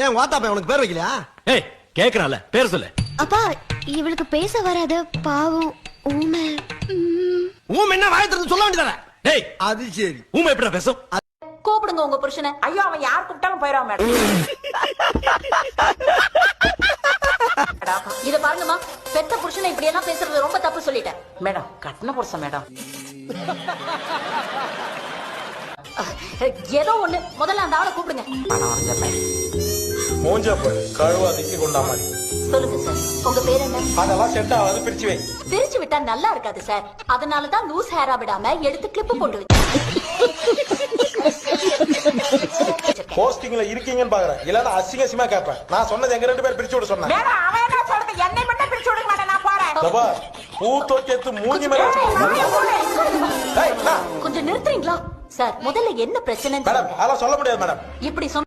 ஏன் வாத்தாப்பா உனக்கு பேர் வைக்கலையா? ஏய் கேக்குறான்ல பேர் சொல்லு. அப்பா இவளுக்கு பேச வராத பாவம் ஊமை. ஊம் என்ன வாயை திறந்து சொல்ல வேண்டியதானே? டேய் அது சரி. ஊமை எப்படிடா பேசும்? கூப்பிடுங்க உங்க புருஷனை. ஐயோ அவன் யார் கூப்பிட்டாலும் போயிடுவான் மேடம். இத பாருங்கம்மா, பெத்த புருஷனை இப்படி எல்லாம் பேசுறது ரொம்ப தப்பு சொல்லிட்டேன் மேடம். கட்டின புருஷன் மேடம். ஏதோ ஒண்ணு, முதல்ல அந்த ஆளை கூப்பிடுங்க. மூஞ்சா போய் கழுவா திக்கி கொண்டா மாதிரி. சொல்லுங்க சார், உங்க பேர் என்ன? அதெல்லாம் செட் ஆகாது, பிரிச்சு வை. பிரிச்சு விட்டா நல்லா இருக்காது சார். அதனாலதான் லூஸ் ஹேரா விடாம எடுத்து கிளிப் போட்டு போஸ்டிங்ல இருக்கீங்கன்னு பாக்குறேன், இல்லன்னா அசிங்கமா கேட்பேன். நான் சொன்னது எங்க 2 பேர் பிரிச்சு விட சொன்னேன். என்னை மட்டும் பிரிச்சு விடுங்க மேடம், நான் போறேன். பூ தோக்கத்து மூஞ்சி மேல கொஞ்சம் நிறுத்துறீங்களா சார்? முதல்ல என்ன பிரச்சனை மேடம்? அதெல்லாம் சொல்ல முடியாது மேடம். இப்படி சொன்ன